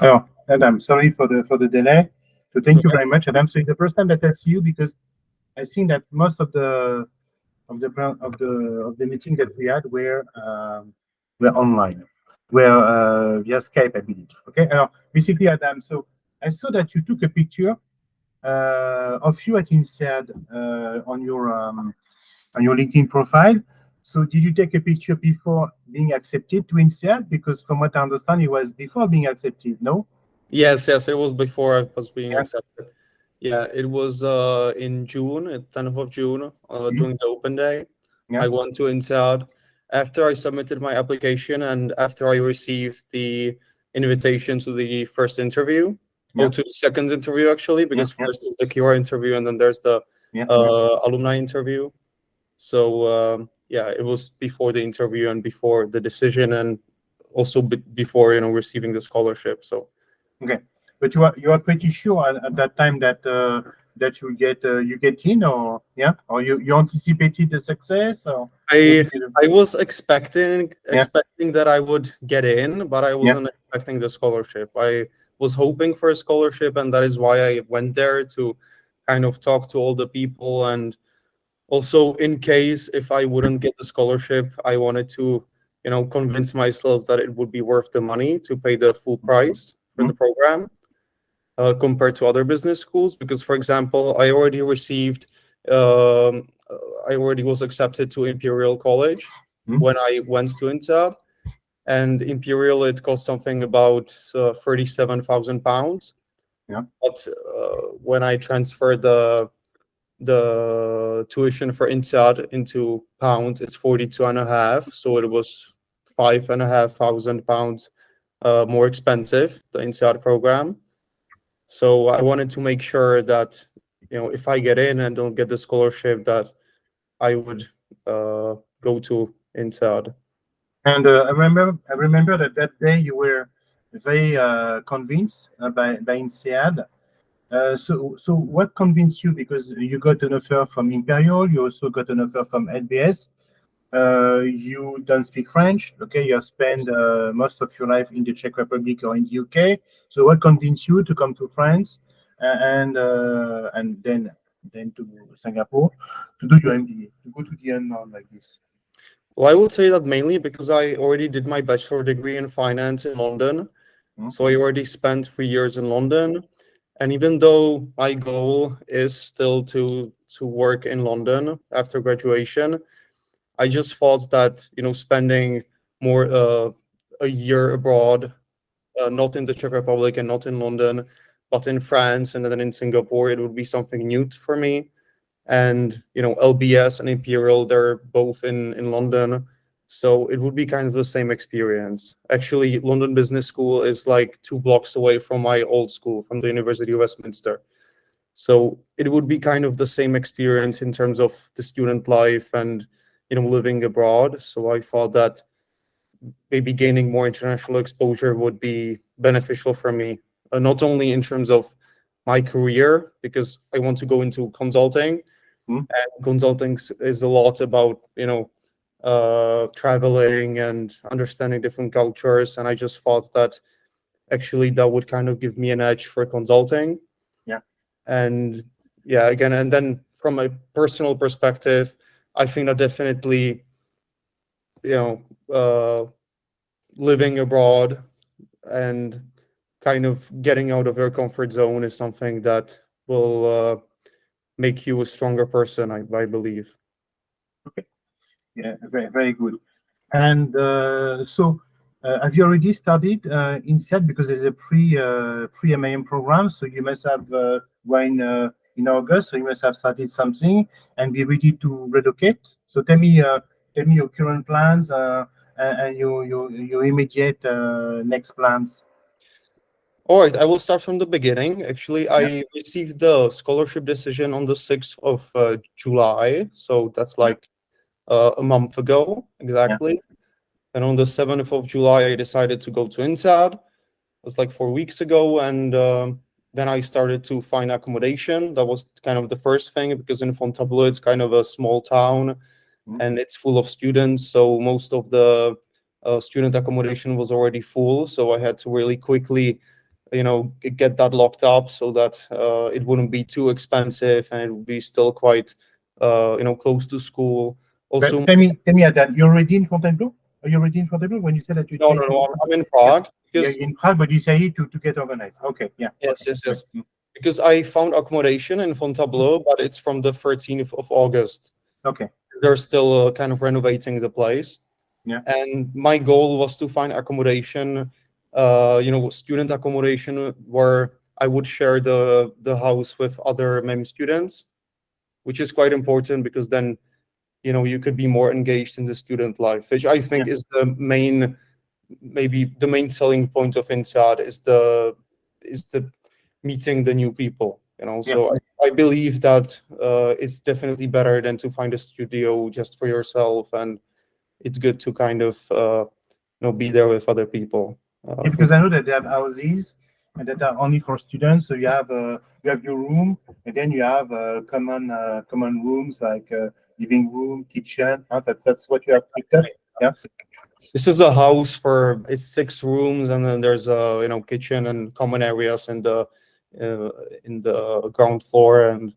Oh, Adam, sorry for the delay. So It's thank you okay. very much, Adam. So it's the first time that I see you because I think that most of the meeting that we had were online, were via Skype, I believe. Okay. Basically, Adam. So I saw that you took a picture of you at INSEAD on your LinkedIn profile. So did you take a picture before being accepted to INSEAD? Because from what I understand, it was before being accepted. No. Yes, it was before I was being Yeah. accepted. Yeah, it was in June, 10th of June, Mhm. during the open day. Yeah. I went to INSEAD after I submitted my application and after I received the invitation to the first interview, or Yeah. to the second interview actually, Yeah. because Yeah. first is the QR interview and then there's the Yeah. Yeah. alumni interview. So yeah, it was before the interview and before the decision and also before receiving the scholarship. So Okay. But you are pretty sure at that time that you get in, or yeah, or you anticipated the success, or what I did you do? I was expecting Yeah. expecting that I would get in, but I Yeah. wasn't expecting the scholarship. I was hoping for a scholarship, and that is why I went there to kind of talk to all the people. And also, in case if I wouldn't get the scholarship, I wanted to, convince myself that it would be worth the money to pay the full price for the Mhm. program, compared to other business schools. Because, for example, um, I already was accepted to Imperial College Mhm. when I went to INSEAD, and Imperial it cost something about £37,000. Yeah. But when I transferred the tuition for INSEAD into pounds, it's 42 and a half. So it was £5,500 more expensive, the INSEAD program. So I wanted to make sure that, if I get in and don't get the scholarship, that I would go to INSEAD. And I remember that day you were very convinced by INSEAD. So what convinced you? Because you got an offer from Imperial, you also got an offer from LBS. You don't speak French. Okay, you have spent most of your life in the Czech Republic or in the UK. So what convinced you to come to France and then to Singapore to do your MBA, to go to the unknown like this? Well, I would say that mainly because I already did my bachelor degree in finance in London. Hmm? So I already spent 3 years in London. And even though my goal is still to work in London after graduation, I just thought that, spending more a year abroad, not in the Czech Republic and not in London, but in France and then in Singapore, it would be something new for me. And LBS and Imperial, they're both in London, so it would be kind of the same experience. Actually, London Business School is like 2 blocks away from my old school, from the University of Westminster. So it would be kind of the same experience in terms of the student life and living abroad. So I thought that maybe gaining more international exposure would be beneficial for me, not only in terms of my career, because I want to go into consulting, Hmm? and consulting is a lot about traveling and understanding different cultures. And I just thought that actually that would kind of give me an edge for consulting. Yeah. And yeah, again, and then from a personal perspective, I think that definitely, you know uh, living abroad and kind of getting out of your comfort zone is something that will make you a stronger person, I believe. Okay. Yeah. Very very good. And have you already studied INSEAD? Because there's a pre MAM program, so you must have one in August, so you must have started something and be ready to relocate. So tell me your current plans and your immediate next plans. All right, I will start from the beginning. Actually, Yeah, I received the scholarship decision on the 6th of July, so that's yeah, like a month ago yeah. exactly. And on the 7th of July, I decided to go to INSEAD. It was like 4 weeks ago, and then I started to find accommodation. That was kind of the first thing, because in Fontainebleau, it's kind of a small town, Mm, and it's full of students, so most of the student accommodation was already full. So I had to really quickly get that locked up so that it wouldn't be too expensive and it would be still quite close to school. Also, tell me, Adam, you're already in Fontainebleau? Are you already in Fontainebleau when you said that you? No, I'm in Prague. Yeah, in Prague, but you say to get organized. Okay, yeah. Yes, okay. yes. Because I found accommodation in Fontainebleau, but it's from the 13th of August. Okay. They're still kind of renovating the place. Yeah. And my goal was to find accommodation, student accommodation where I would share the house with other MIM students, which is quite important because then, you could be more engaged in the student life, which I think is maybe the main selling point of INSEAD is the meeting the new people. So I believe that it's definitely better than to find a studio just for yourself, and it's good to kind of be there with other people. Because I know that they have houses and that are only for students. So you have your room, and then you have common rooms like living room, kitchen. That's what you have picked up. Yeah. This is a house it's 6 rooms, and then there's a kitchen and common areas in the ground floor, and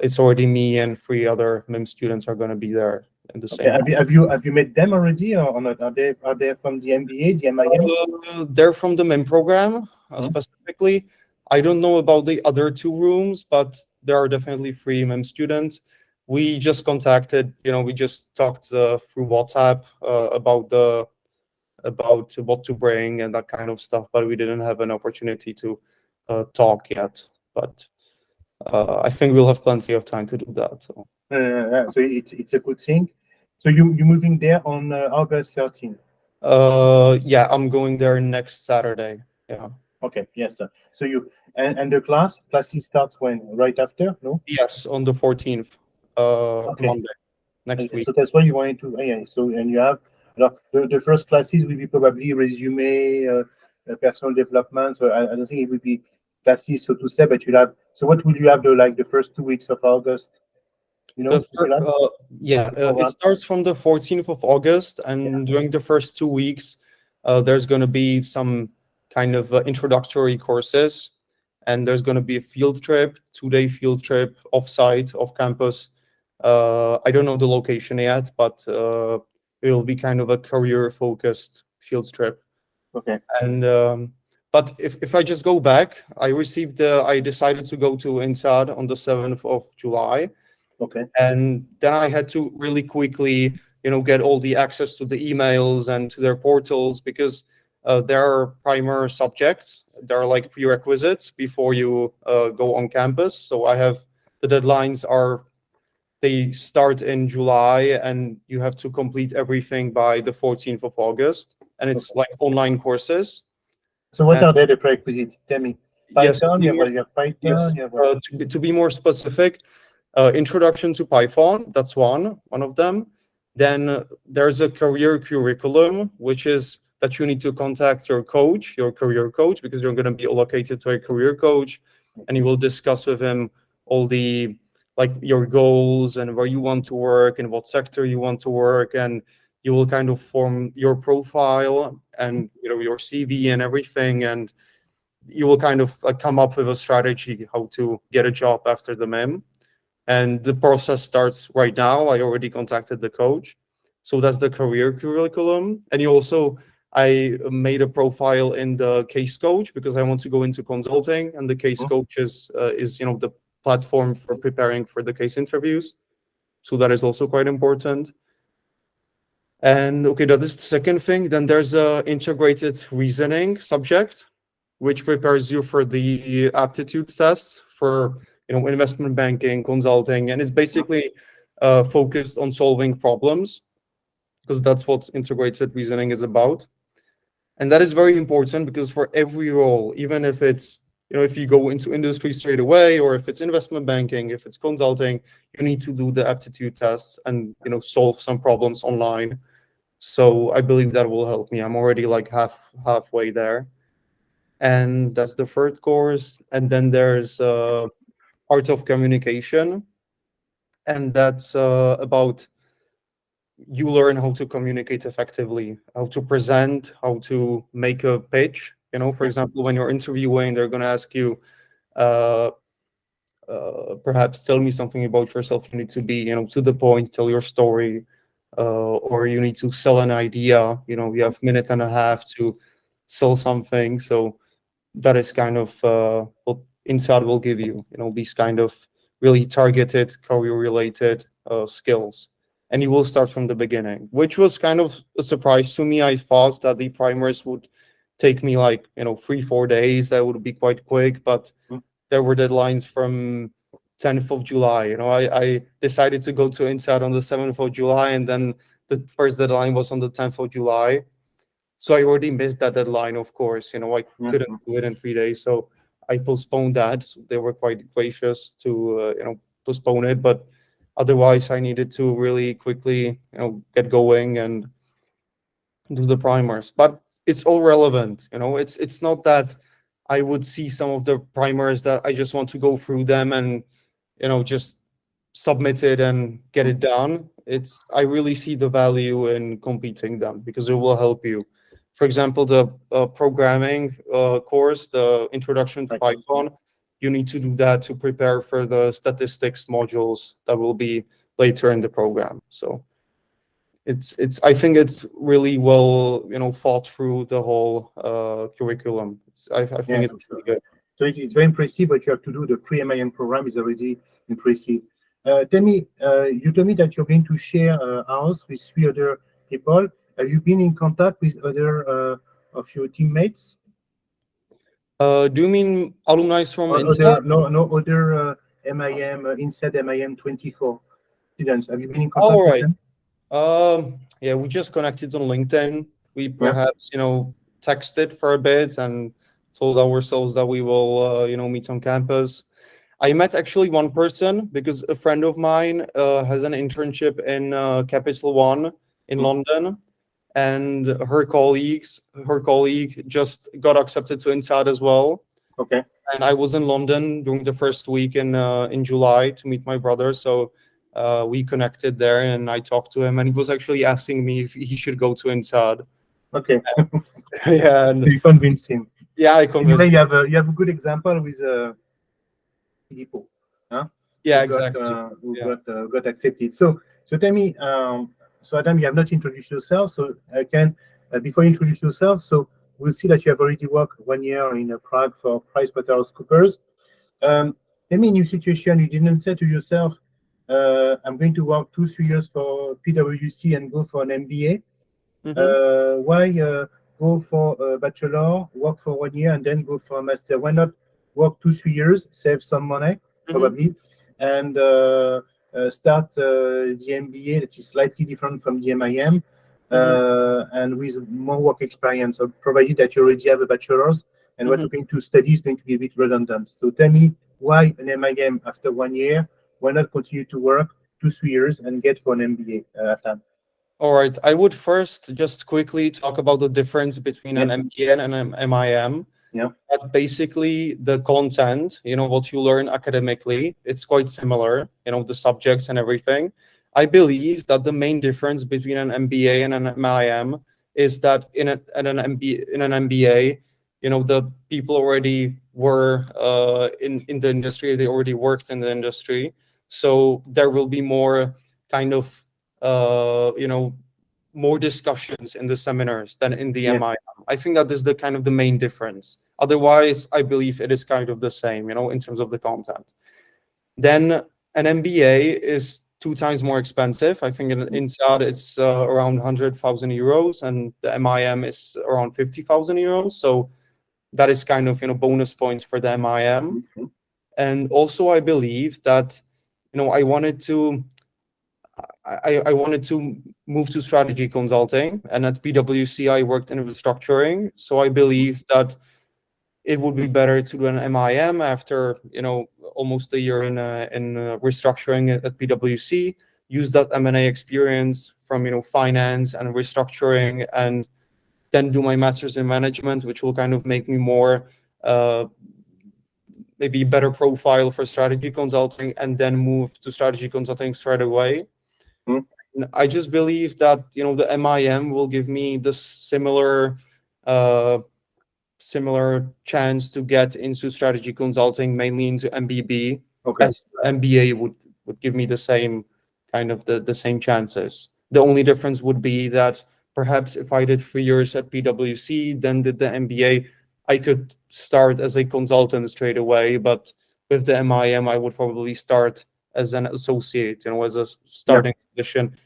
it's already me and 3 other MIM students are going to be there in the same. Have you met them already or not? Are they from the MBA, the MIM? They're from the MIM program specifically. I don't know about the other 2 rooms, but there are definitely 3 MIM students. We just contacted, we just talked through WhatsApp about what to bring and that kind of stuff, but we didn't have an opportunity to talk yet. But I think we'll have plenty of time to do that. So it's a good thing. So you're moving there on August 13th? Yeah, I'm going there next Saturday. Yeah. Okay. Yes, sir. So and the classes starts when? Right after? No? Yes, on the 14th, Monday, next week. So that's why you wanted to. Yeah. So and you have the first classes will be probably resume, personal development. So I don't think it will be classes, so to say, but you'll have. So what will you have the first 2 weeks of August? It starts from the 14th of August, and during the first 2 weeks, there's going to be some kind of introductory courses, and there's going to be a field trip, 2-day field trip off-site, off-campus. I don't know the location yet, but it will be kind of a career-focused field trip. Okay. And but if I just go back, I decided to go to INSEAD on the 7th of July. Okay. And then I had to really quickly, get all the access to the emails and to their portals, because there are primer subjects. There are like prerequisites before you go on campus. So the deadlines they start in July, and you have to complete everything by the 14th of August. And it's like online courses. So what are the prerequisites? Tell me. Python, to be more specific, introduction to Python, that's one of them. Then there's a career curriculum, which is that you need to contact your career coach, because you're going to be allocated to a career coach, and you will discuss with him all the your goals and where you want to work and what sector you want to work, and you will kind of form your profile and your CV and everything, and you will kind of come up with a strategy how to get a job after the MIM. And the process starts right now. I already contacted the coach. So that's the career curriculum. And I made a profile in the case coach, because I want to go into consulting, and the case coach is the platform for preparing for the case interviews. So that is also quite important. And okay, that is the second thing. Then there's a integrated reasoning subject, which prepares you for the aptitude tests for investment banking, consulting, and it's basically focused on solving problems, because that's what integrated reasoning is about. And that is very important, because for every role, even if it's if you go into industry straight away, or if it's investment banking, if it's consulting, you need to do the aptitude tests and solve some problems online. So I believe that will help me. I'm already like halfway there. And that's the third course. And then there's art of communication, and that's about you learn how to communicate effectively, how to present, how to make a pitch For example, when you're interviewing, they're going to ask you, perhaps tell me something about yourself. You need to be, to the point, tell your story, or you need to sell an idea. You have a minute and a half to sell something. So that is kind of what INSEAD will give you, these kind of really targeted career-related skills. And you will start from the beginning, which was kind of a surprise to me. I thought that the primers would take me like, 3-4 days. That would be quite quick, but there were deadlines from 10th of July. I decided to go to INSEAD on the 7th of July, and then the first deadline was on the 10th of July. So I already missed that deadline, of course. I couldn't do it in 3 days. So I postponed that. They were quite gracious to, postpone it. But otherwise, I needed to really quickly, get going and do the primers. But it's all relevant. It's not that I would see some of the primers that I just want to go through them and, just submit it and get it done. I really see the value in completing them because it will help you. For example, the programming course, the Introduction to Python, you need to do that to prepare for the statistics modules that will be later in the program. So I think it's really well, thought through the whole curriculum. I think it's really good. So it's very impressive what you have to do. The pre-MIM program is already impressive. Tell me, you told me that you're going to share house with 3 other people. Have you been in contact with other of your teammates? Do you mean alumni from INSEAD? No other MIM, INSEAD MIM’2024 students. Have you been in contact with them? Yeah, we just connected on LinkedIn. We perhaps, texted for a bit and told ourselves that we will, meet on campus. I met actually one person because a friend of mine has an internship in Capital One in London, and her colleague just got accepted to INSEAD as well. Okay. And I was in London during the first week in July to meet my brother. So we connected there, and I talked to him, and he was actually asking me if he should go to INSEAD. Okay. Yeah. And so you convinced him. Yeah, I convinced. Anyway, you have a good example with Filippo, huh? Yeah, who got accepted. So tell me, so Adam, you have not introduced yourself, so I can before you introduce yourself. So we'll see that you have already worked 1 year in Prague for PricewaterhouseCoopers. Tell me, in your situation, you didn't say to yourself, I'm going to work 2-3 years for PwC and go for an MBA. Why go for a bachelor, work for 1 year, and then go for a master? Why not work 2-3 years, save some money, probably, and start the MBA that is slightly different from the MIM, and with more work experience, so provided that you already have a bachelor's, and what you're going to study is going to be a bit redundant. So tell me, why an MIM after 1 year? Why not continue to work 2-3 years and get for an MBA at time? All right, I would first just quickly talk about the difference between an MBA and an MIM. Yeah. But basically, the content, what you learn academically, it's quite similar, the subjects and everything. I believe that the main difference between an MBA and an MIM is that in an MBA, the people already were in the industry, they already worked in the industry. So there will be more kind of more discussions in the seminars than in the MIM. I think that is the main difference. Otherwise, I believe it is kind of the same, in terms of the content. Then an MBA is 2 times more expensive. I think in INSEAD it's around 100,000 euros, and the MIM is around 50,000 euros. So that is kind of bonus points for the MIM. And also, I believe that I wanted to move to strategy consulting, and at PwC I worked in restructuring. So I believe that it would be better to do an MIM after almost a year in restructuring at PwC. Use that M&A experience from finance and restructuring, and then do my master's in management, which will kind of make me more maybe better profile for strategy consulting, and then move to strategy consulting straight away. I just believe that the MIM will give me the similar similar chance to get into strategy consulting, mainly into MBB, Okay. as MBA would give me the same kind of the same chances. The only difference would be that perhaps if I did 3 years at PwC, then did the MBA, I could start as a consultant straight away. But with the MIM, I would probably start as an associate, as a starting position,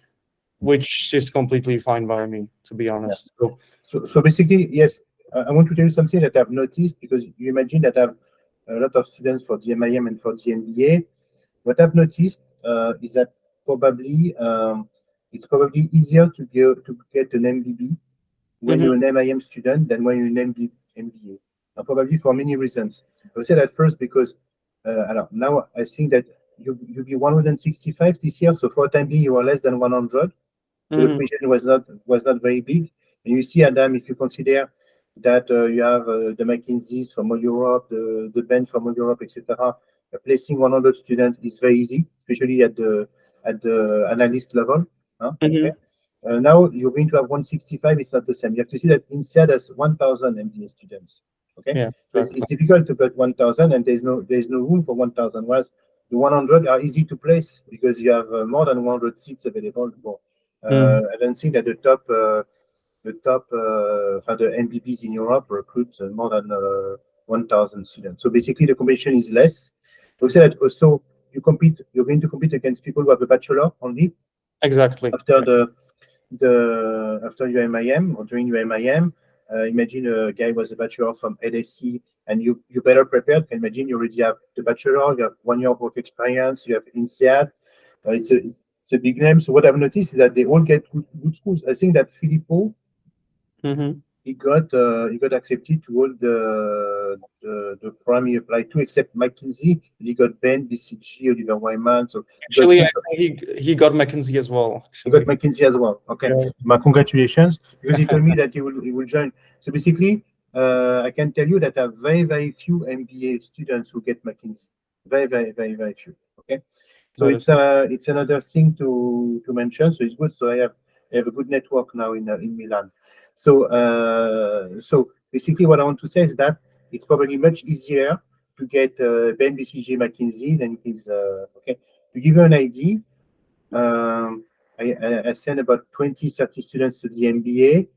which is completely fine by me, to be honest. So basically, yes, I want to tell you something that I've noticed, because you imagine that I have a lot of students for the MIM and for the MBA. What I've noticed is that probably it's probably easier to get an MBB when you're an MIM student than when you're an MBA. Probably for many reasons. I would say that first because now I think that you'll be 165 this year, so for the time being you are less than 100. The question was not very big. And you see, Adam, if you consider that you have the McKinseys from all Europe, the Ben from all Europe, etc., placing 100 students is very easy, especially at the analyst level. Okay. Now you're going to have 165. It's not the same. You have to see that INSEAD has 1,000 MBA students. Okay, Yeah, so it's difficult to put 1,000, and there's no room for 1,000. Whereas the 100 are easy to place because you have more than 100 seats available. I don't think that the MBBs in Europe recruit more than 1,000 students. So basically, the competition is less. We say that also you're going to compete against people who have a bachelor only. Exactly. After after your MIM or during your MIM, imagine a guy was a bachelor from LSE, and you better prepared. Can imagine you already have the bachelor, you have 1 year of work experience, you have INSEAD. It's a big name. So what I've noticed is that they all get good schools. I think that Filippo, he got accepted to all the program he applied to, except McKinsey. He got Ben, BCG, Oliver Wyman. So actually, I think he got McKinsey as well. He got McKinsey as well. Okay, my congratulations, because he told me that he will join. So basically, I can tell you that I have very few MBA students who get McKinsey. Very few. Okay. So it's another thing to mention. So it's good. So I have a good network now in Milan. So basically, what I want to say is that it's probably much easier to get Ben, BCG, McKinsey than it is. Okay. To give you an idea, I send about 20-30 students to the MBA.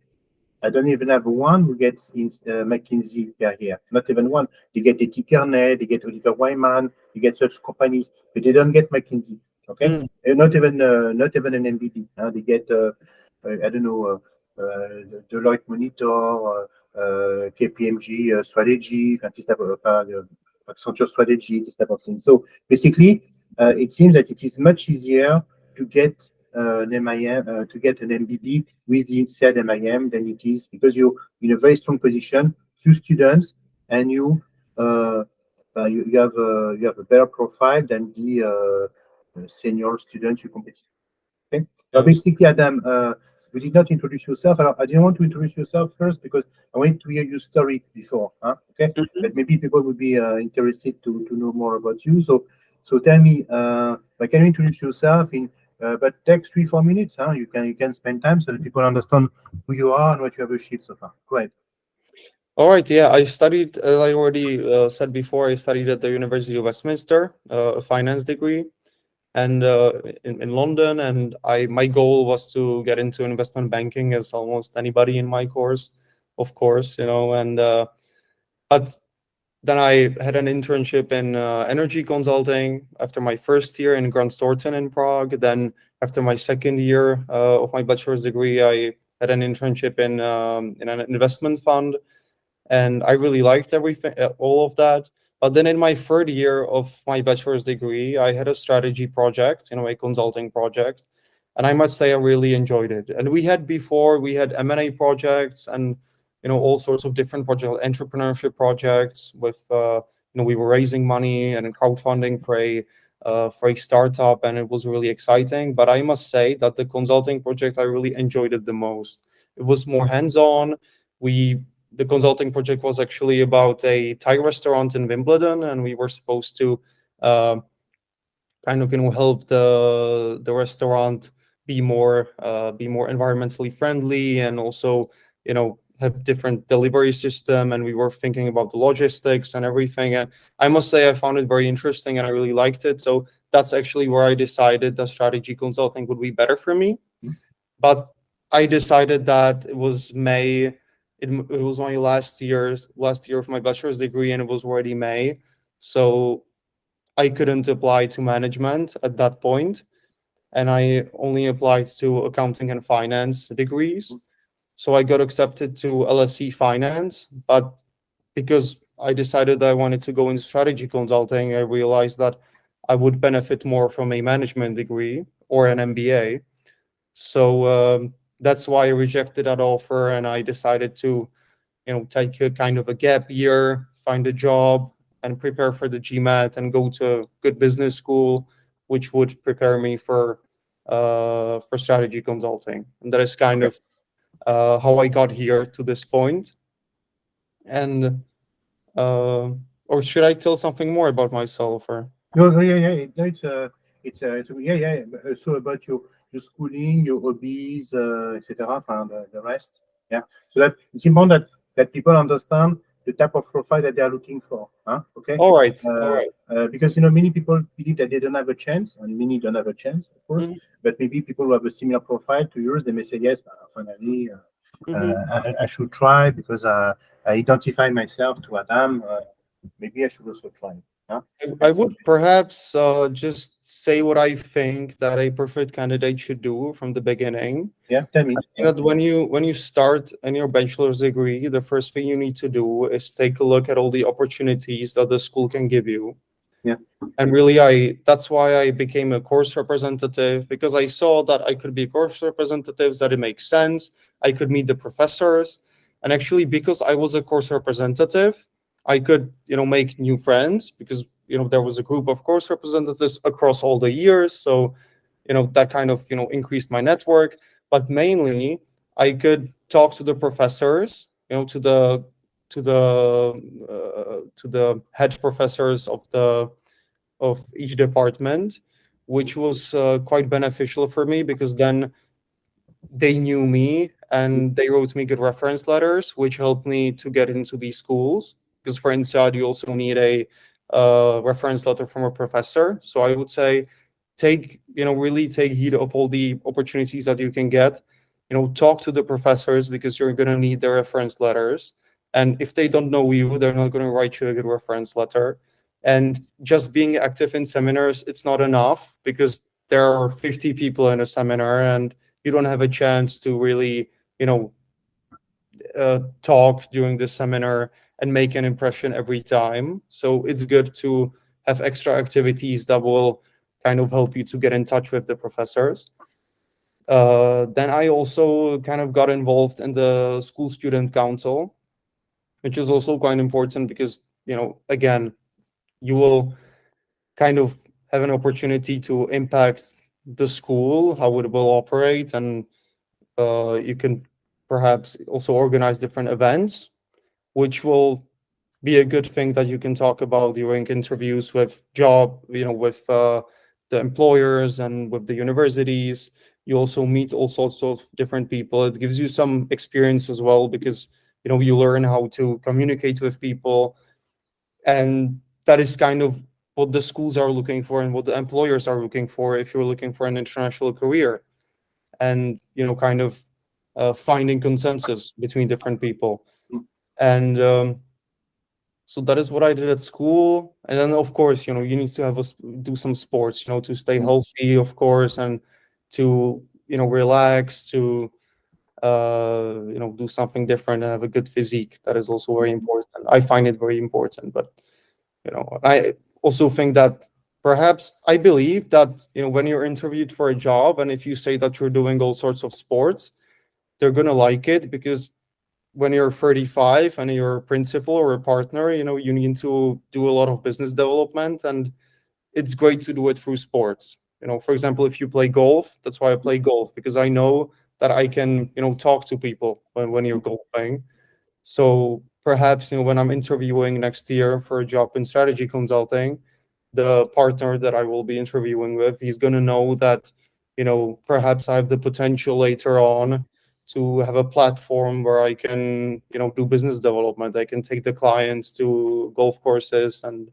I don't even have one who gets in McKinsey per year. Not even one. They get A.T. Kearney, they get Oliver Wyman, they get such companies, but they don't get McKinsey. Okay, not even an MBB. They get I don't know, Deloitte Monitor, KPMG strategy, this type of Accenture strategy, this type of thing. So basically, it seems that it is much easier to get an MIM, to get an MBB with the INSEAD MIM than it is, because you're in a very strong position, few students, and you have a better profile than the senior students you compete. Okay. So basically, Adam, you did not introduce yourself. I didn't want to introduce yourself first because I wanted to hear your story before. Okay, but maybe people would be interested to know more about you. So tell me, can you introduce yourself in? But takes 3-4 minutes. You can spend time so that people understand who you are and what you have achieved so far. Go ahead. All right. Yeah, I studied. I already said before. I studied at the University of Westminster, a finance degree, and in London. And my goal was to get into investment banking, as almost anybody in my course, of course. And but then I had an internship in energy consulting after my first year in Grant Thornton in Prague. Then after my second year of my bachelor's degree, I had an internship in an investment fund, and I really liked everything, all of that. But then in my third year of my bachelor's degree, I had a strategy project, a consulting project, and I must say I really enjoyed it. And we had M&A projects and all sorts of different projects, entrepreneurship projects with we were raising money and crowdfunding for a startup, and it was really exciting. But I must say that the consulting project, I really enjoyed it the most. It was more hands-on. The consulting project was actually about a Thai restaurant in Wimbledon, and we were supposed to help the restaurant be more environmentally friendly, and also have different delivery system, and we were thinking about the logistics and everything. And I must say I found it very interesting and I really liked it. So that's actually where I decided that strategy consulting would be better for me. But I decided that it was May. It was my last year of my bachelor's degree, and it was already May. So I couldn't apply to management at that point, and I only applied to accounting and finance degrees. So I got accepted to LSE Finance, but because I decided that I wanted to go into strategy consulting, I realized that I would benefit more from a management degree or an MBA. So that's why I rejected that offer, and I decided to, take a kind of a gap year, find a job, and prepare for the GMAT and go to a good business school, which would prepare me for strategy consulting. And that is kind of how I got here to this point. And or should I tell something more about myself? Or No, yeah. No, yeah. So about your schooling, your hobbies, etc. The rest. Yeah. So that it's important that people understand the type of profile that they are looking for. Okay. all right, all right. Because many people believe that they don't have a chance, and many don't have a chance, of course. But maybe people who have a similar profile to yours, they may say, yes, finally, I should try because I identify myself to Adam. Maybe I should also try. I would perhaps just say what I think that a perfect candidate should do from the beginning. Yeah, tell me. That when you start in your bachelor's degree, the first thing you need to do is take a look at all the opportunities that the school can give you. Yeah. And really, that's why I became a course representative, because I saw that I could be course representatives, that it makes sense. I could meet the professors. And actually, because I was a course representative, I could, make new friends, because, there was a group of course representatives across all the years. So, that kind of, increased my network. But mainly, I could talk to the professors, to the head professors of each department, which was quite beneficial for me, because then they knew me and they wrote me good reference letters, which helped me to get into these schools. Because for INSEAD, you also need a reference letter from a professor. So I would say really take heed of all the opportunities that you can get. Talk to the professors, because you're going to need their reference letters. And if they don't know you, they're not going to write you a good reference letter. And just being active in seminars, it's not enough, because there are 50 people in a seminar and you don't have a chance to really, talk during the seminar and make an impression every time. So it's good to have extra activities that will kind of help you to get in touch with the professors. Then I also kind of got involved in the school student council, which is also quite important, because, again, you will kind of have an opportunity to impact the school, how it will operate, and you can perhaps also organize different events, which will be a good thing that you can talk about during interviews with with the employers and with the universities. You also meet all sorts of different people. It gives you some experience as well, because you learn how to communicate with people, and that is kind of what the schools are looking for and what the employers are looking for if you're looking for an international career, and kind of finding consensus between different people. And so that is what I did at school. And then, of course, you need to do some sports, to stay healthy, of course, and to relax, to do something different and have a good physique. That is also very important. I find it very important. But I also think that perhaps I believe that when you're interviewed for a job, and if you say that you're doing all sorts of sports, they're gonna like it, because when you're 35 and you're a principal or a partner, you need to do a lot of business development, and it's great to do it through sports. For example, if you play golf, that's why I play golf, because I know that I can, talk to people when you're golfing. So perhaps, when I'm interviewing next year for a job in strategy consulting, the partner that I will be interviewing with, he's going to know that, perhaps I have the potential later on to have a platform where I can, do business development. I can take the clients to golf courses and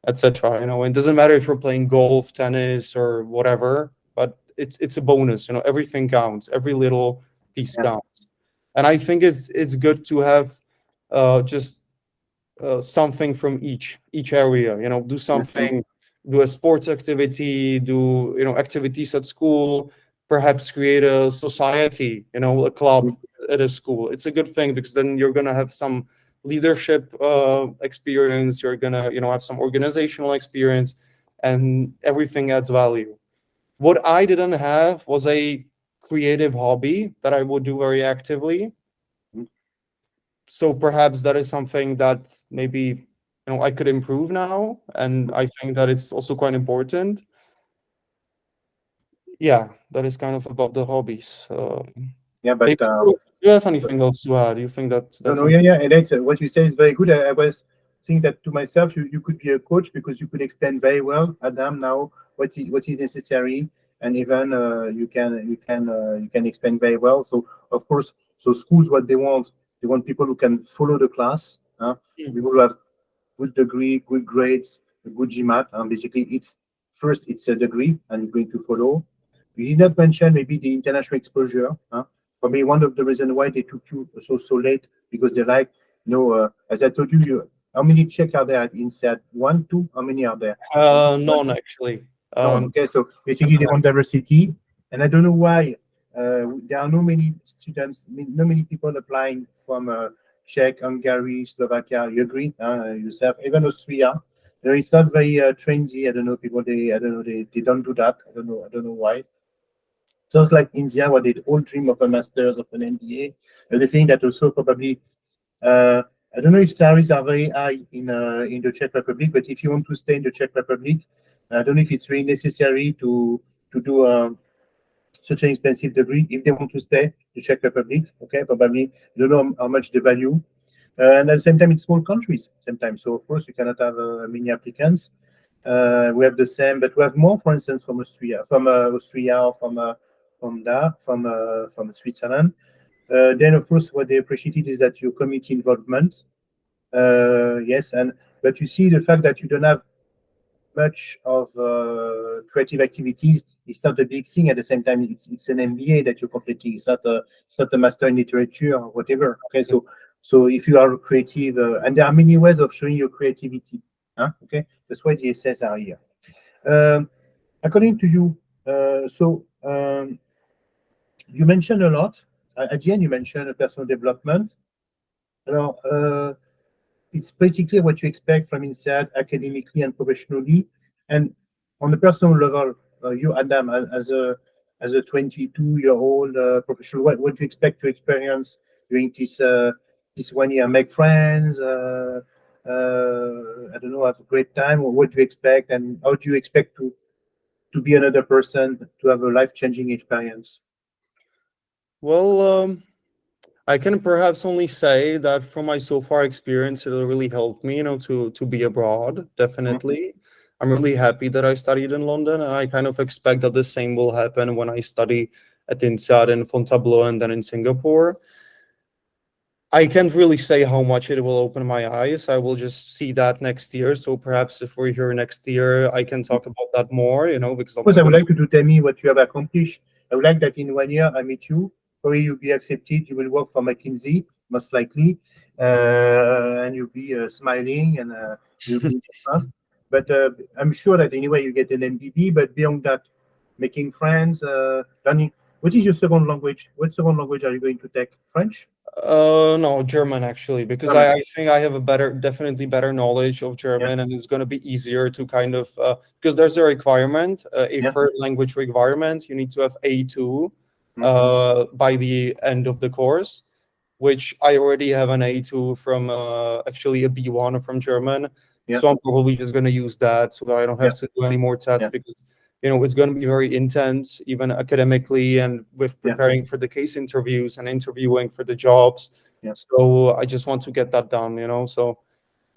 etc. It doesn't matter if you're playing golf, tennis, or whatever, but it's a bonus. Everything counts. Every little piece counts. And I think it's good to have just something from each area. Do something, do a sports activity, do activities at school, perhaps create a society, a club at a school. It's a good thing because then you're gonna have some leadership experience. You're gonna have some organizational experience, and everything adds value. What I didn't have was a creative hobby that I would do very actively. So perhaps that is something that maybe I could improve now, and I think that it's also quite important. Yeah, that is kind of about the hobbies. Yeah, but Do you have anything else to add? Do you think that that's and that's, what you say is very good. I was saying that to myself. You could be a coach because you could explain very well, Adam, now what is necessary, and even you can explain very well. So of course, so schools, what they want people who can follow the class. People who have good degree, good grades, a good GMAT. Basically, it's a degree, and you're going to follow. You did not mention maybe the international exposure. Probably one of the reasons why they took you so late, because they like, as I told you, how many Czech are there at INSEAD? 1, 2? How many are there? none actually. None. Okay, so basically they want diversity, and I don't know why there are no many students, no many people applying from Czech, Hungary, Slovakia. You agree? Yourself, even Austria. It's not very trendy. I don't know, people. I don't know. They don't do that. I don't know why. Sounds like India, where they all dream of a master's, of an MBA. They think that also probably. I don't know if salaries are very high in the Czech Republic, but if you want to stay in the Czech Republic, I don't know if it's really necessary to do such an expensive degree if they want to stay in the Czech Republic. Okay, probably I don't know how much they value. And at the same time, it's small countries sometimes. So of course, you cannot have many applicants. We have the same, but we have more, for instance, from Austria, or from Switzerland. Then, of course, what they appreciated is that your community involvement. Yes, but you see the fact that you don't have much of creative activities. It's not a big thing. At the same time, it's an MBA that you're completing. It's not a master in literature or whatever. Okay, so if you are creative, and there are many ways of showing your creativity. Okay, that's why the essays are here. According to you, you mentioned a lot. At the end, you mentioned personal development. It's pretty clear what you expect from INSEAD academically and professionally. And on the personal level, you, Adam, as a 22-year-old professional, what do you expect to experience during this 1 year? Make friends? I don't know, have a great time? Or what do you expect? And how do you expect to be another person, to have a life-changing experience? Well, I can perhaps only say that from my so far experience, it really helped me, to be abroad, definitely. I'm really happy that I studied in London, and I kind of expect that the same will happen when I study at INSEAD in Fontainebleau and then in Singapore. I can't really say how much it will open my eyes. I will just see that next year. So perhaps if we're here next year, I can talk about that more, because of course, I would like you to tell me what you have accomplished. I would like that in 1 year I meet you. Probably you'll be accepted. You will work for McKinsey, most likely, and you'll be smiling, and you'll be but I'm sure that anyway you get an MBB. But beyond that, making friends, learning. What is your second language? What second language are you going to take? French? No, German actually, because I think I have definitely better knowledge of German, and it's going to be easier to kind of because there's a requirement, a third language requirement. You need to have A2 by the end of the course, which I already have an A2 from actually a B1 from German. So I'm probably just going to use that so that I don't have to do any more tests because it's going to be very intense, even academically, and with preparing for the case interviews and interviewing for the jobs. So I just want to get that done, So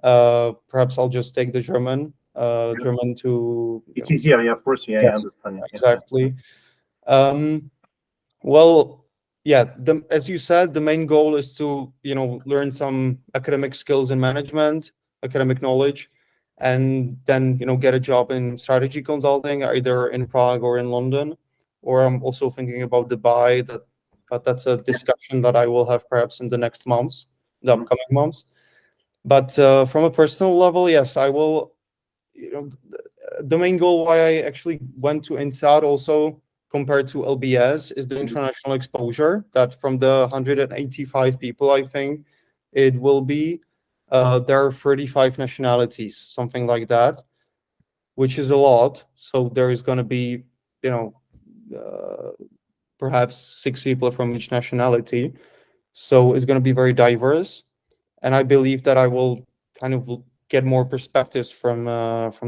perhaps I'll just take the German. German to. It's easier, of course. I understand. Exactly. Well, yeah, as you said, the main goal is to, learn some academic skills in management, academic knowledge, and then, get a job in strategy consulting, either in Prague or in London. Or I'm also thinking about Dubai, but that's a discussion that I will have perhaps in the next months, the upcoming months. But from a personal level, yes, I will, the main goal why I actually went to INSEAD also compared to LBS is the international exposure, that from the 185 people, I think it will be, there are 35 nationalities, something like that, which is a lot. So there is going to be, perhaps 6 people from each nationality. So it's going to be very diverse. And I believe that I will kind of get more perspectives from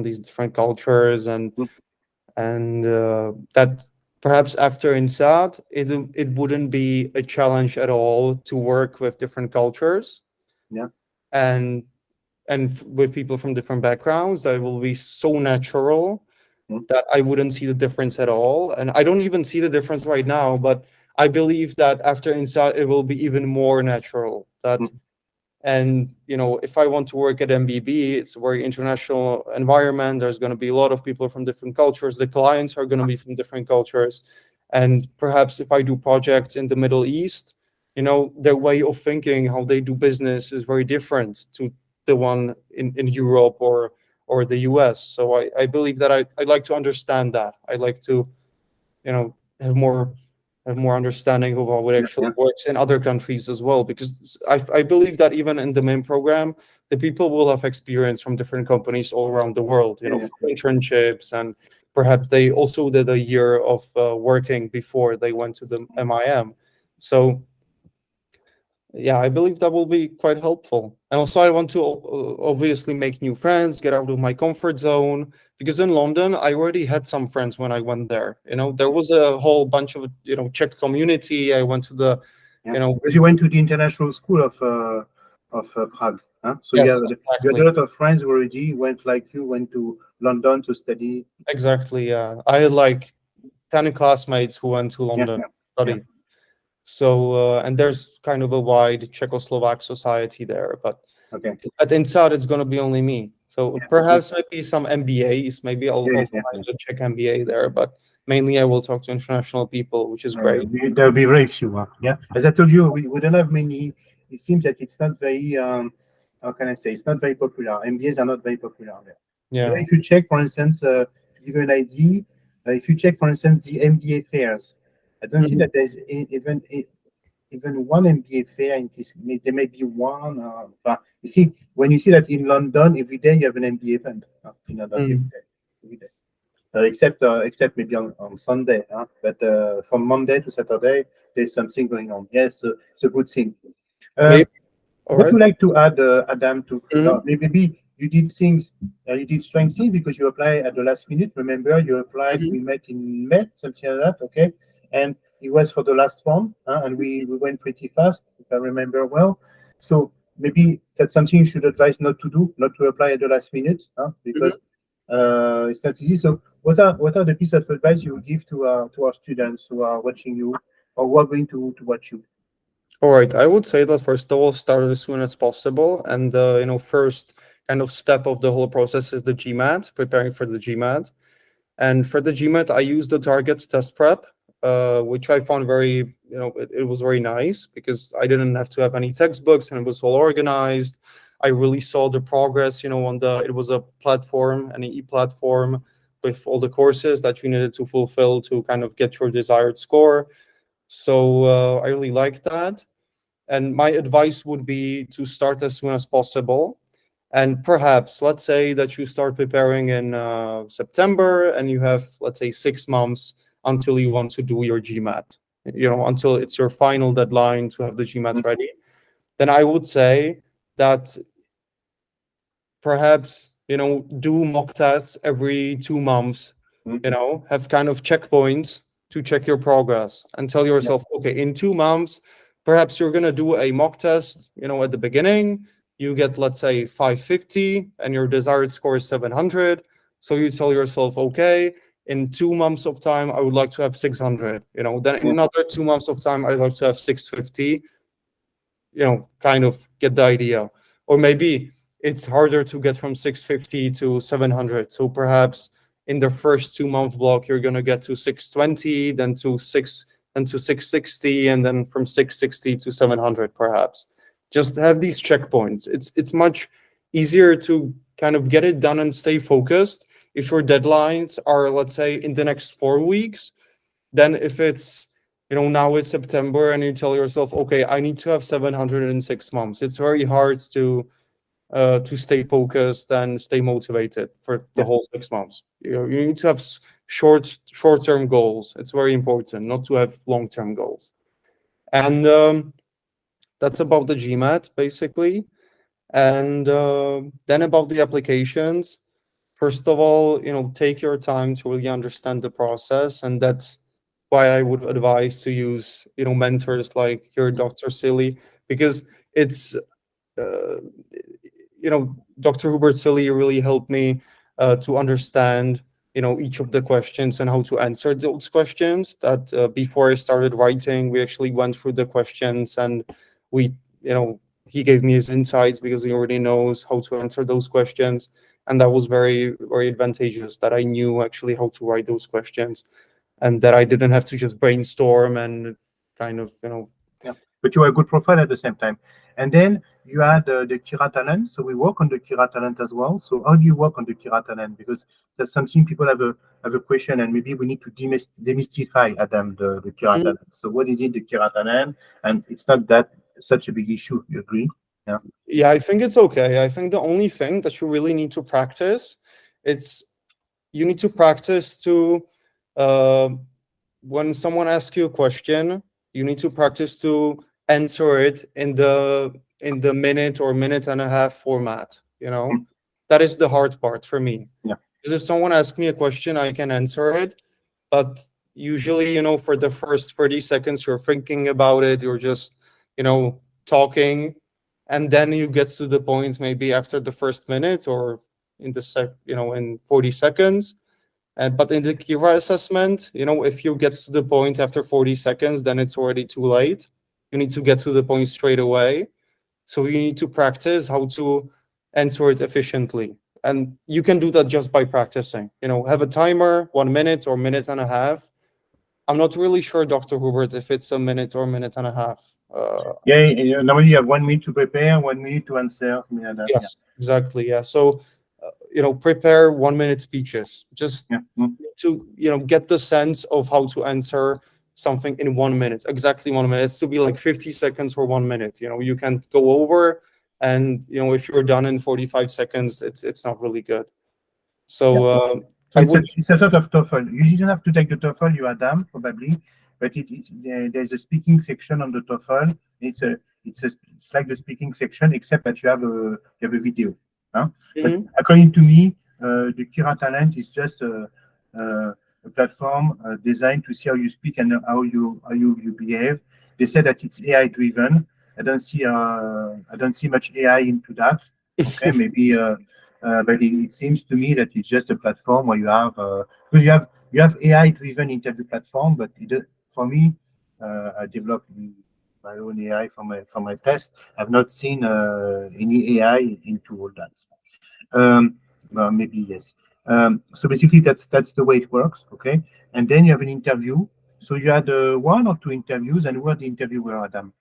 these different cultures, and that perhaps after INSEAD, it wouldn't be a challenge at all to work with different cultures. Yeah. And with people from different backgrounds, that will be so natural that I wouldn't see the difference at all. And I don't even see the difference right now, but I believe that after INSEAD, it will be even more natural. And, if I want to work at MBB, it's a very international environment. There's going to be a lot of people from different cultures. The clients are going to be from different cultures. And perhaps if I do projects in the Middle East, their way of thinking, how they do business is very different to the one in Europe or the US. So I believe that I'd like to understand that. I'd like to, have more understanding of how it actually works in other countries as well, because I believe that even in the main program, the people will have experience from different companies all around the world, for internships, and perhaps they also did a year of working before they went to the MIM. So yeah, I believe that will be quite helpful. And also I want to obviously make new friends, get out of my comfort zone, because in London, I already had some friends when I went there. There was a whole bunch of, Czech community. I went to the, because you went to the international school of Prague. Huh? So yes, you had a lot of friends who already went to London to study. Exactly, yeah. I had like 10 classmates who went to London to study. So, and there's kind of a wide Czechoslovak society there, but at INSEAD, it's going to be only me. So perhaps maybe some MBAs, maybe I'll find a Czech MBA there, but mainly I will talk to international people, which is great. There'll be very few. Yeah, as I told you, we don't have many. It seems that it's not very, how can I say, it's not very popular. MBAs are not very popular there. Yeah. So if you check, for instance, to give you an idea, if you check, for instance, the MBA fairs, I don't see that there's even one MBA fair in this. There may be one. But you see, when you see that in London, every day you have an MBA event. Every day. Except maybe on Sunday, but from Monday to Saturday, there's something going on. Yes, it's a good thing. What would you like to add, Adam? Maybe you did things, you did strange things because you applied at the last minute. Remember, you applied. We met in May, something like that. Okay, and it was for the last one, and we went pretty fast, if I remember well. So maybe that's something you should advise not to do, not to apply at the last minute, because it's not easy. So what are the pieces of advice you would give to our students who are watching you or who are going to watch you? All right, I would say that first of all, start as soon as possible, and first kind of step of the whole process is the GMAT, preparing for the GMAT. And for the GMAT, I used the Target test prep, which I found very, it was very nice because I didn't have to have any textbooks and it was all organized. I really saw the progress, it was a platform, an e-platform with all the courses that you needed to fulfill to kind of get your desired score. So I really liked that. And my advice would be to start as soon as possible. And perhaps, let's say that you start preparing in September and you have, let's say, 6 months until you want to do your GMAT, until it's your final deadline to have the GMAT ready. Then I would say that perhaps, do mock tests every 2 months, have kind of checkpoints to check your progress and tell yourself, okay, in 2 months, perhaps you're going to do a mock test, at the beginning. You get, let's say, 550 and your desired score is 700. So you tell yourself, okay, in 2 months of time, I would like to have 600, then in another 2 months of time, I'd like to have 650, kind of get the idea. Or maybe it's harder to get from 650 to 700. So perhaps in the first 2-month block, you're going to get to 620, then to 660, and then from 660 to 700, perhaps. Just have these checkpoints. It's much easier to kind of get it done and stay focused if your deadlines are, let's say, in the next 4 weeks. Then if it's, now it's September and you tell yourself, okay, I need to have 700 in 6 months. It's very hard to stay focused and stay motivated for the whole 6 months. You need to have short-term goals. It's very important not to have long-term goals. And that's about the GMAT, basically. And then about the applications, first of all, take your time to really understand the process. And that's why I would advise to use, mentors like your Dr. Silly, because it's, Dr. Hubert Silly really helped me to understand, each of the questions and how to answer those questions. That before I started writing, we actually went through the questions, and we, he gave me his insights because he already knows how to answer those questions. And that was very, very advantageous, that I knew actually how to write those questions and that I didn't have to just brainstorm and kind of, Yeah, but you are a good profile at the same time. And then you had the Kira talent. So we work on the Kira talent as well. So how do you work on the Kira talent? Because that's something people have a question, and maybe we need to demystify, Adam, the Kira talent. So what is it, the Kira talent? And it's not that such a big issue. You agree? Yeah. Yeah, I think it's okay. I think the only thing that you really need to practice, you need to practice to, when someone asks you a question, you need to practice to answer it in the minute or minute and a half format. That is the hard part for me. Yeah. Because if someone asks me a question, I can answer it, but usually, for the first 30 seconds, you're thinking about it, you're just, talking, and then you get to the point maybe after the first minute or in in 40 seconds. But in the Kira assessment, if you get to the point after 40 seconds, then it's already too late. You need to get to the point straight away. So you need to practice how to answer it efficiently. And you can do that just by practicing. Have a timer, 1 minute or minute and a half. I'm not really sure, Dr. Hubert, if it's a minute or minute and a half. Normally you have 1 minute to prepare, 1 minute to answer. Yes, exactly. Yeah. So, prepare 1 minute speeches just to, get the sense of how to answer something in 1 minute, exactly 1 minute. It's to be like 50 seconds or 1 minute. You can't go over, and if you're done in 45 seconds, it's not really good. So, it's a sort of TOEFL. You didn't have to take the TOEFL, you Adam, probably, but there's a speaking section on the TOEFL. It's like the speaking section, except that you have a video. Huh? But according to me, the Kira talent is just a platform designed to see how you speak and how you behave. They say that it's AI driven. I don't see much AI into that. Okay, maybe. But it seems to me that it's just a platform where you have because you have AI-driven interview platform, but for me, I developed my own AI for my test. I've not seen any AI into all that. Well, maybe yes. So basically, that's the way it works. Okay, and then you have an interview. So you had 1 or 2 interviews, and who are the interviewer, Adam?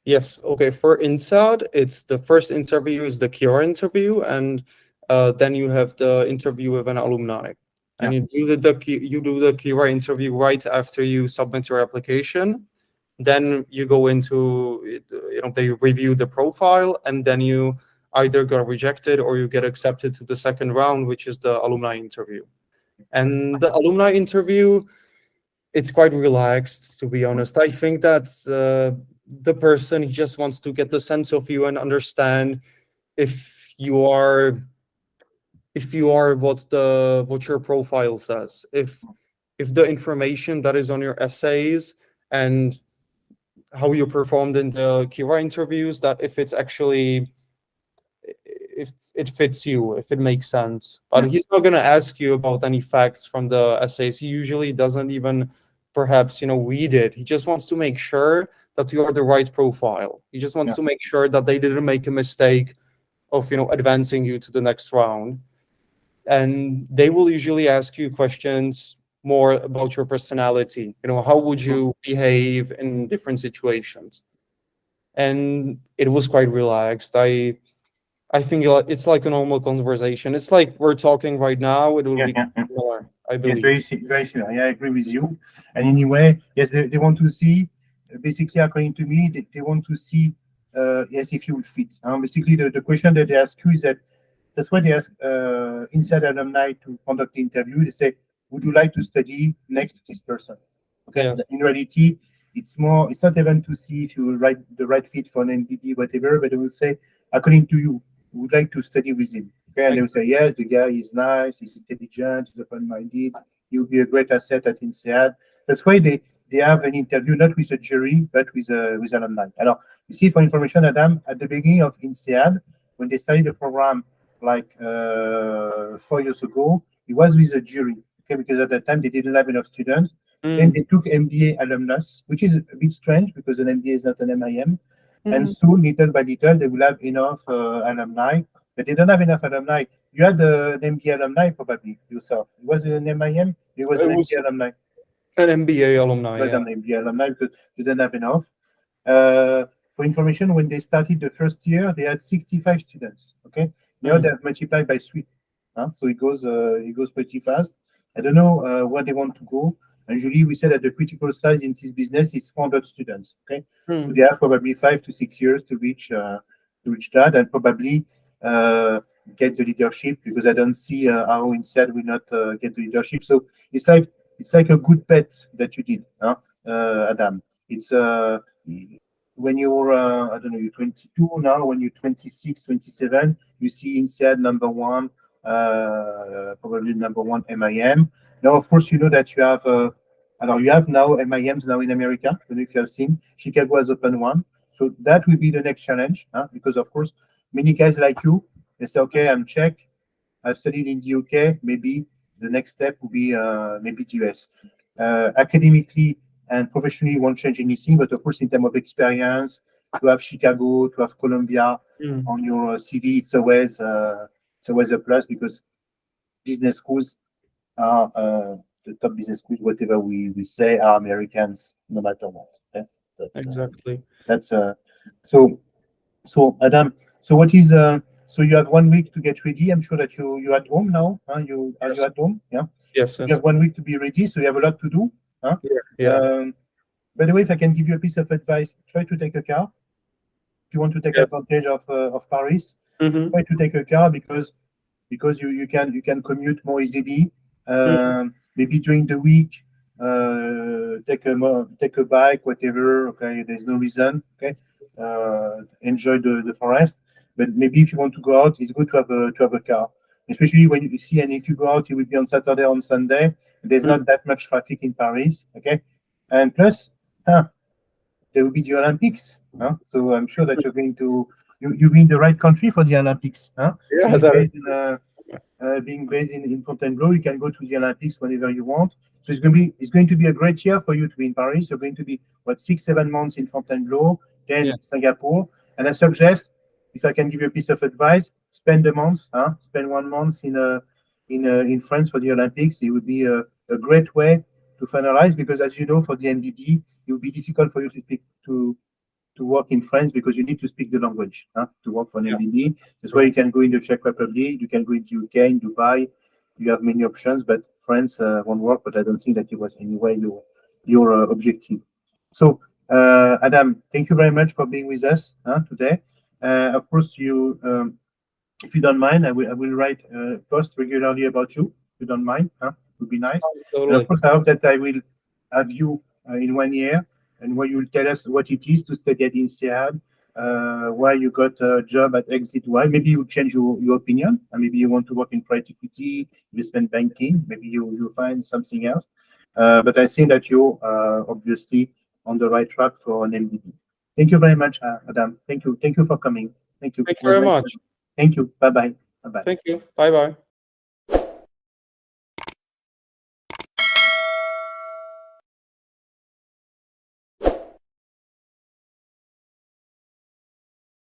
Yes. Okay. For INSEAD, it's the first interview is the Kira interview, and then you have the interview with an alumni, and you do the Kira interview right after you submit your application. Then you go into, they review the profile, and then you either get rejected or you get accepted to the second round, which is the alumni interview. And the alumni interview, it's quite relaxed, to be honest. I think that the person, he just wants to get the sense of you and understand if you are what your profile says, if the information that is on your essays and how you performed in the Kira interviews, that if it's actually if it fits you, if it makes sense. But he's not going to ask you about any facts from the essays. He usually doesn't even perhaps, read it. He just wants to make sure that you are the right profile. He just wants to make sure that they didn't make a mistake of, advancing you to the next round. And they will usually ask you questions more about your personality. How would you behave in different situations? And it was quite relaxed. I think it's like a normal conversation. It's like we're talking right now. It will be similar, I believe. Very similar. Yeah, I agree with you. And anyway, yes, they want to see, basically, according to me, they want to see, yes, if you will fit. Basically, the question that they ask you is that's why they ask INSEAD alumni to conduct the interview. They say, would you like to study next to this person? Okay. Yes. In reality, it's not even to see if you will the right fit for an MBB, whatever, but they will say, according to you, would like to study with him. Okay, and they will say, yes, the guy is nice, he's intelligent, he's open-minded, he will be a great asset at INSEAD. That's why they have an interview not with a jury, but with alumni. Alors, you see, for information, Adam, at the beginning of INSEAD, when they started the program like 4 years ago, it was with a jury. Okay, because at that time they didn't have enough students. Then they took MBA alumnus, which is a bit strange because an MBA is not an MIM. And soon, little by little, they will have enough alumni, but they don't have enough alumni. You had an MBA alumni probably yourself. It was an MIM. It was an MBA alumni. An MBA alumni. Well done, MBA alumni, because they didn't have enough. For information, when they started the first year, they had 65 students. Okay, now they have multiplied by 3. So it goes pretty fast. I don't know where they want to go. Usually, we say that the critical size in this business is 400 students. Okay, so they have probably 5 to 6 years to reach that, and probably get the leadership, because I don't see how INSEAD will not get the leadership. So it's like a good bet that you did, Adam. It's when you're I don't know, you're 22 now. When you're 26, 27, you see INSEAD number 1, probably number 1 MIM. Now, of course, you know that you have you have now MIMs now in America. I don't know if you have seen. Chicago has opened one. So that will be the next challenge, because, of course, many guys like you, they say, okay, I'm Czech, I've studied in the UK, maybe the next step will be maybe the US. Academically and professionally, won't change anything, but of course, in terms of experience, to have Chicago, to have Columbia on your CV, it's always a plus, because business schools are the top business schools, whatever we say, are Americans, no matter what. Okay? Exactly. That's so Adam. So what is so you have 1 week to get ready. I'm sure that you're at home now. You at home? Yeah. Yes. You have 1 week to be ready, so you have a lot to do. Yeah. By the way, if I can give you a piece of advice, try to take a car. If you want to take advantage of Paris, try to take a car, because you can commute more easily. Maybe during the week, take a bike, whatever. Okay, there's no reason. Okay, enjoy the forest. But maybe if you want to go out, it's good to have a car, especially when you see. And if you go out, it will be on Saturday, on Sunday. There's not that much traffic in Paris. Okay, and plus, there will be the Olympics. So I'm sure that you're going to you'll be in the right country for the Olympics. Yeah, being based in Fontainebleau, you can go to the Olympics whenever you want. So it's going to be a great year for you to be in Paris. You're going to be 6-7 months in Fontainebleau, then Singapore. And I suggest, if I can give you a piece of advice, spend 1 month in France for the Olympics. It would be a great way to finalize, because as you know, for the MBB, it would be difficult for you to work in France, because you need to speak the language to work for an MBB. That's why you can go in the Czech Republic, you can go in the UK, in Dubai. You have many options, but France won't work. But I don't think that it was anyway your objective. So, Adam, thank you very much for being with us today. Of course, if you don't mind, I will write a post regularly about you. If you don't mind, it would be nice. Totally. And of course, I hope that I will have you in 1 year, and where you will tell us what it is to study at INSEAD, why you got a job at Exit Y. Maybe you change your opinion, and maybe you want to work in private equity, investment banking. Maybe you find something else. But I think that you're obviously on the right track for an MBB. Thank you very much, Adam. Thank you for coming. Thank you. Thank you very much. Thank you. Bye bye. Bye bye. Thank you. Bye bye.